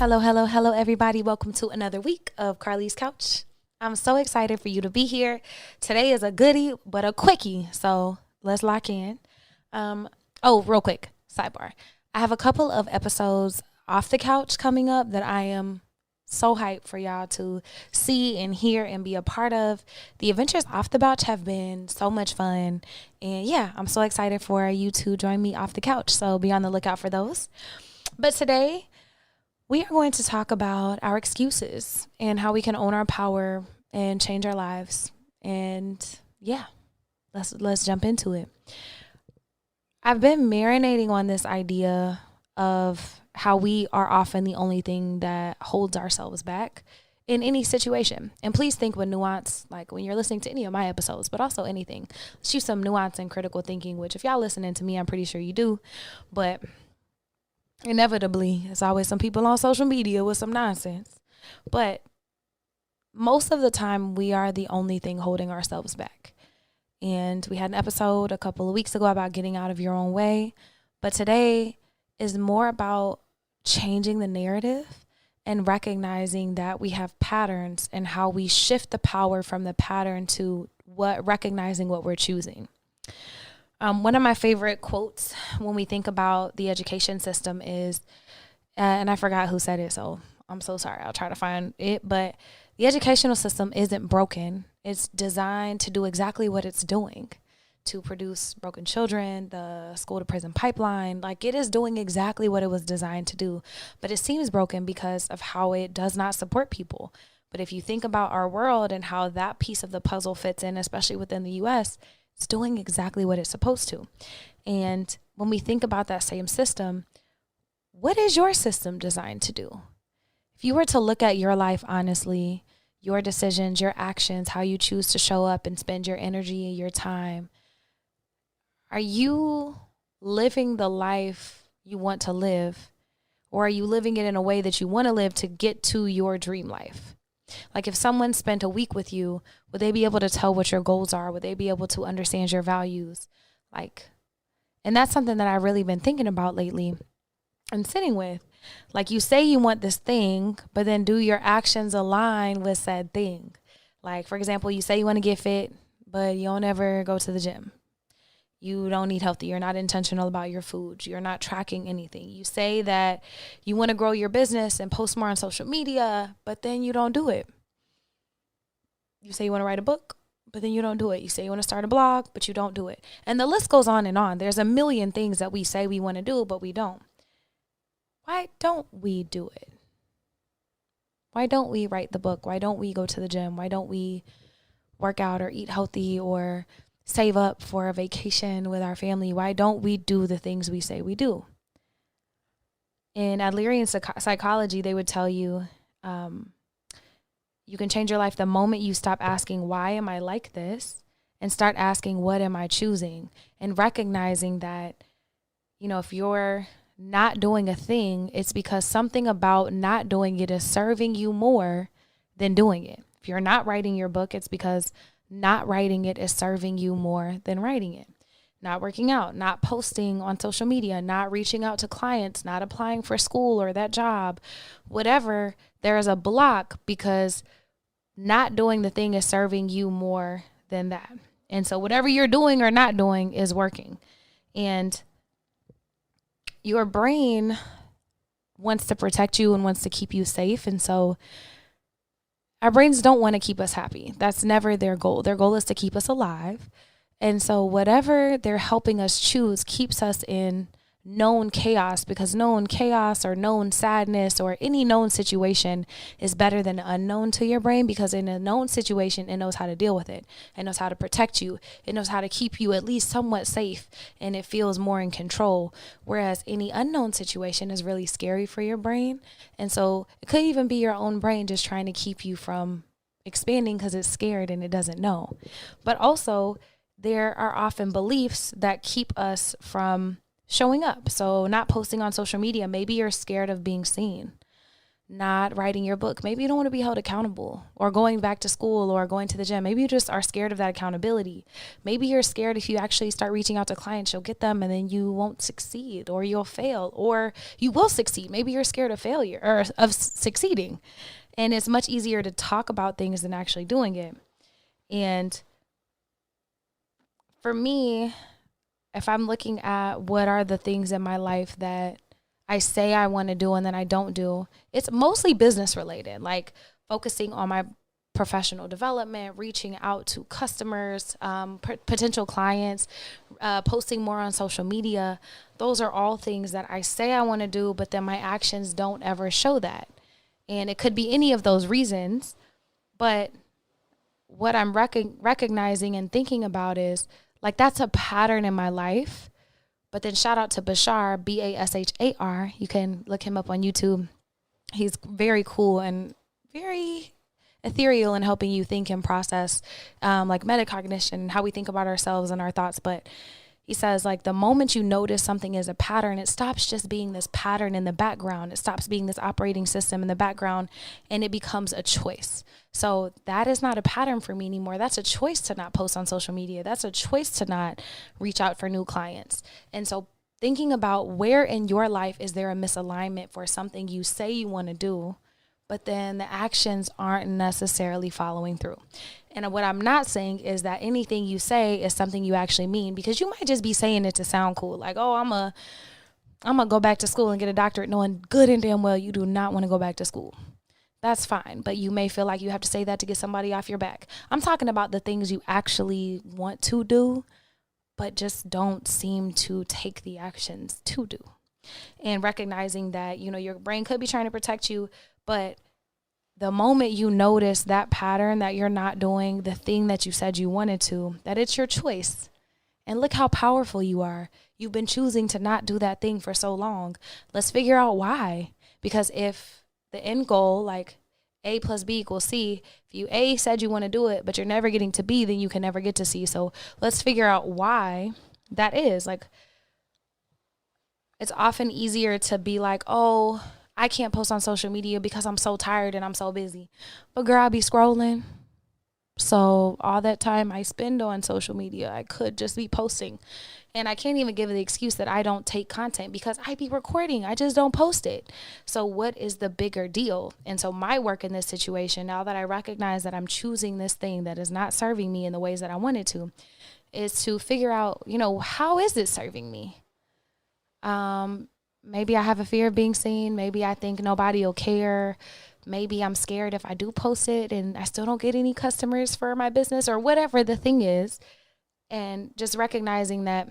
Hello, hello, hello, everybody. Welcome to another week of Carlie's Couch. I'm so excited for you to be here. Today is a goodie, but a quickie. So let's lock in. Real quick, sidebar. I have a couple of episodes off the couch coming up that I am so hyped for y'all to see and hear and be a part of. The adventures off the couch have been so much fun. And yeah, I'm so excited for you to join me off the couch. So be on the lookout for those. But today, we are going to talk about our excuses and how we can own our power and change our lives. And yeah, let's jump into it. I've been marinating on this idea of how we are often the only thing that holds ourselves back in any situation. And please think with nuance, like when you're listening to any of my episodes, but also anything. Let's use some nuance and critical thinking, which if y'all listening to me, I'm pretty sure you do. But inevitably, there's always some people on social media with some nonsense. But most of the time, we are the only thing holding ourselves back. And we had an episode a couple of weeks ago about getting out of your own way. But today is more about changing the narrative and recognizing that we have patterns and how we shift the power from the pattern to recognizing what we're choosing. One of my favorite quotes when we think about the education system is, and I forgot who said it, so I'm so sorry. I'll try to find it. But the educational system isn't broken. It's designed to do exactly what it's doing, to produce broken children, the school to prison pipeline. Like, it is doing exactly what it was designed to do. But it seems broken because of how it does not support people. But if you think about our world and how that piece of the puzzle fits in, especially within the U.S., it's doing exactly what it's supposed to. And when we think about that same system, what is your system designed to do? If you were to look at your life honestly, your decisions, your actions, how you choose to show up and spend your energy, your time, are you living the life you want to live? Or are you living it in a way that you want to live to get to your dream life? Like, if someone spent a week with you, would they be able to tell what your goals are? Would they be able to understand your values? And that's something that I've really been thinking about lately and sitting with. Like, you say you want this thing, but then do your actions align with said thing? Like, for example, you say you want to get fit, but you don't ever go to the gym. You don't eat healthy. You're not intentional about your food. You're not tracking anything. You say that you want to grow your business and post more on social media, but then you don't do it. You say you want to write a book, but then you don't do it. You say you want to start a blog, but you don't do it. And the list goes on and on. There's a million things that we say we want to do, but we don't. Why don't we do it? Why don't we write the book? Why don't we go to the gym? Why don't we work out or eat healthy or save up for a vacation with our family? Why don't we do the things we say we do? In Adlerian psychology, they would tell you, you can change your life the moment you stop asking, why am I like this? And start asking, what am I choosing? And recognizing that, if you're not doing a thing, it's because something about not doing it is serving you more than doing it. If you're not writing your book, it's because not writing it is serving you more than writing it. Not working out, not posting on social media, not reaching out to clients, not applying for school or that job, whatever, there is a block because not doing the thing is serving you more than that. And so whatever you're doing or not doing is working. And your brain wants to protect you and wants to keep you safe. And so our brains don't want to keep us happy. That's never their goal. Their goal is to keep us alive. And so whatever they're helping us choose keeps us in known chaos, because known chaos or known sadness or any known situation is better than unknown to your brain, because in a known situation, it knows how to deal with it. It knows how to protect you. It knows how to keep you at least somewhat safe, and it feels more in control. Whereas any unknown situation is really scary for your brain. And so it could even be your own brain just trying to keep you from expanding because it's scared and it doesn't know. But also, there are often beliefs that keep us from showing up. So not posting on social media. Maybe you're scared of being seen. not writing your book. Maybe you don't want to be held accountable, or going back to school, or going to the gym. Maybe you just are scared of that accountability. Maybe you're scared if you actually start reaching out to clients, you'll get them and then you won't succeed, or you'll fail, or you will succeed. Maybe you're scared of failure or of succeeding. And it's much easier to talk about things than actually doing it. And for me, if I'm looking at what are the things in my life that I say I want to do and then I don't do, it's mostly business related, like focusing on my professional development, reaching out to customers, potential clients, posting more on social media. Those are all things that I say I want to do, but then my actions don't ever show that. And it could be any of those reasons, but what I'm recognizing and thinking about is, like, that's a pattern in my life. But then shout out to Bashar, Bashar. You can look him up on YouTube. He's very cool and very ethereal in helping you think and process, like metacognition, how we think about ourselves and our thoughts. But he says, like, the moment you notice something is a pattern, it stops just being this pattern in the background. It stops being this operating system in the background, and it becomes a choice. So that is not a pattern for me anymore. That's a choice to not post on social media. That's a choice to not reach out for new clients. And so thinking about where in your life is there a misalignment for something you say you want to do, but then the actions aren't necessarily following through. And what I'm not saying is that anything you say is something you actually mean, because you might just be saying it to sound cool. Like, oh, I'm gonna go back to school and get a doctorate, knowing good and damn well you do not want to go back to school. That's fine. But you may feel like you have to say that to get somebody off your back. I'm talking about the things you actually want to do, but just don't seem to take the actions to do. And recognizing that, your brain could be trying to protect you, but the moment you notice that pattern, that you're not doing the thing that you said you wanted to, that it's your choice. And look how powerful you are. You've been choosing to not do that thing for so long. Let's figure out why. Because if the end goal, like A plus B equals C, if you A said you want to do it, but you're never getting to B, then you can never get to C. So let's figure out why that is. Like, it's often easier to be like, oh, I can't post on social media because I'm so tired and I'm so busy. But girl, I be scrolling. So all that time I spend on social media, I could just be posting. And I can't even give the excuse that I don't take content, because I be recording. I just don't post it. So what is the bigger deal? And so my work in this situation, now that I recognize that I'm choosing this thing that is not serving me in the ways that I wanted to, is to figure out, how is it serving me? Maybe I have a fear of being seen. Maybe I think nobody will care. Maybe I'm scared if I do post it and I still don't get any customers for my business, or whatever the thing is. And just recognizing that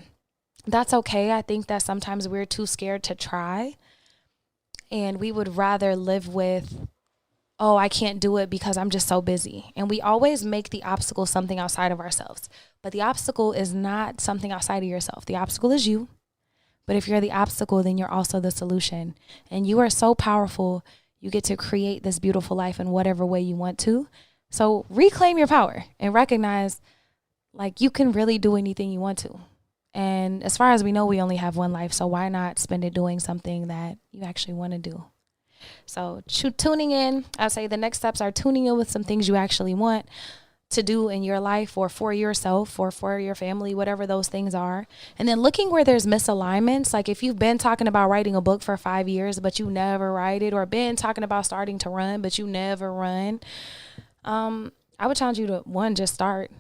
that's okay. I think that sometimes we're too scared to try, and we would rather live with, oh, I can't do it because I'm just so busy. And we always make the obstacle something outside of ourselves. But the obstacle is not something outside of yourself. The obstacle is you. But if you're the obstacle, then you're also the solution. And you are so powerful. You get to create this beautiful life in whatever way you want to. So reclaim your power and recognize, like, you can really do anything you want to. And as far as we know, we only have one life. So why not spend it doing something that you actually want to do? So tuning in, I'll say the next steps are tuning in with some things you actually want to do in your life, or for yourself, or for your family, whatever those things are. And then looking where there's misalignments. Like, if you've been talking about writing a book for 5 years, but you never write it, or been talking about starting to run, but you never run. I would challenge you to, one, just start.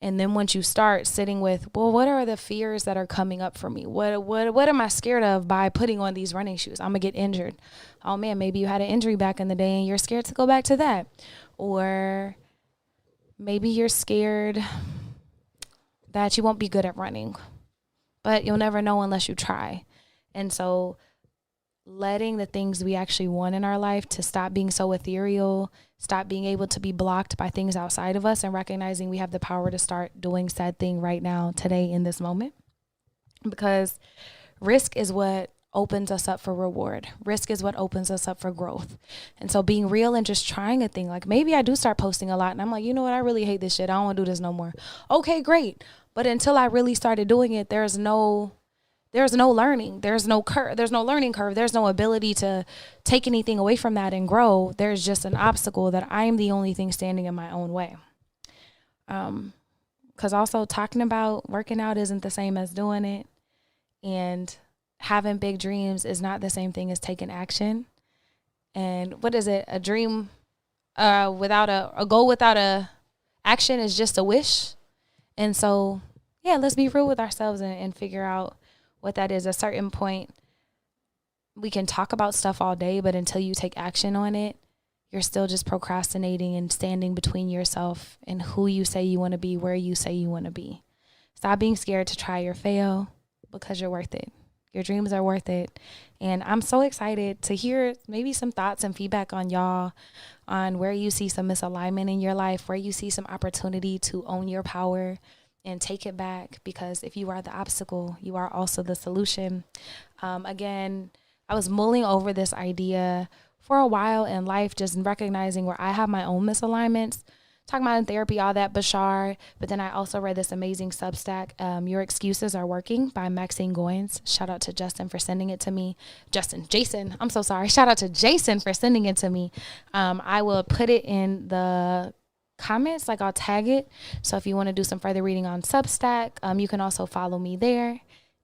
And then once you start sitting with, well, what are the fears that are coming up for me? What am I scared of by putting on these running shoes? I'm gonna get injured. Oh man, maybe you had an injury back in the day and you're scared to go back to that. Or maybe you're scared that you won't be good at running, but you'll never know unless you try. And so letting the things we actually want in our life to stop being so ethereal, stop being able to be blocked by things outside of us, and recognizing we have the power to start doing said thing right now, today, in this moment. Because risk is what opens us up for reward. Risk is what opens us up for growth. And so being real and just trying a thing, like, maybe I do start posting a lot and I'm like, you know what, I really hate this shit. I don't want to do this no more. Okay, great. But until I really started doing it, there's no there's no learning. There's no curve. There's no learning curve. There's no ability to take anything away from that and grow. There's just an obstacle that I'm the only thing standing in my own way. Because also talking about working out isn't the same as doing it. And having big dreams is not the same thing as taking action. And what is it? A dream without a goal without a action is just a wish. And so, yeah, let's be real with ourselves and figure out what that is. At a certain point, we can talk about stuff all day, but until you take action on it, you're still just procrastinating and standing between yourself and who you say you want to be, where you say you want to be. Stop being scared to try or fail, because you're worth it. Your dreams are worth it. And I'm so excited to hear maybe some thoughts and feedback on y'all, on where you see some misalignment in your life, where you see some opportunity to own your power and take it back. Because if you are the obstacle, you are also the solution. Again, I was mulling over this idea for a while in life, just recognizing where I have my own misalignments. Talking about in therapy, all that, Bashar. But then I also read this amazing Substack, Your Excuses Are Working by Maxine Goins. Shout out to Justin for sending it to me. Jason, I'm so sorry. Shout out to Jason for sending it to me. I will put it in the comments, like I'll tag it. So if you want to do some further reading on Substack, you can also follow me there.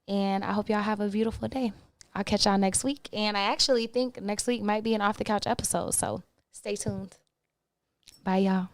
And I hope y'all have a beautiful day. I'll catch y'all next week. And I actually think next week might be an Off the Couch episode. So stay tuned. Bye, y'all.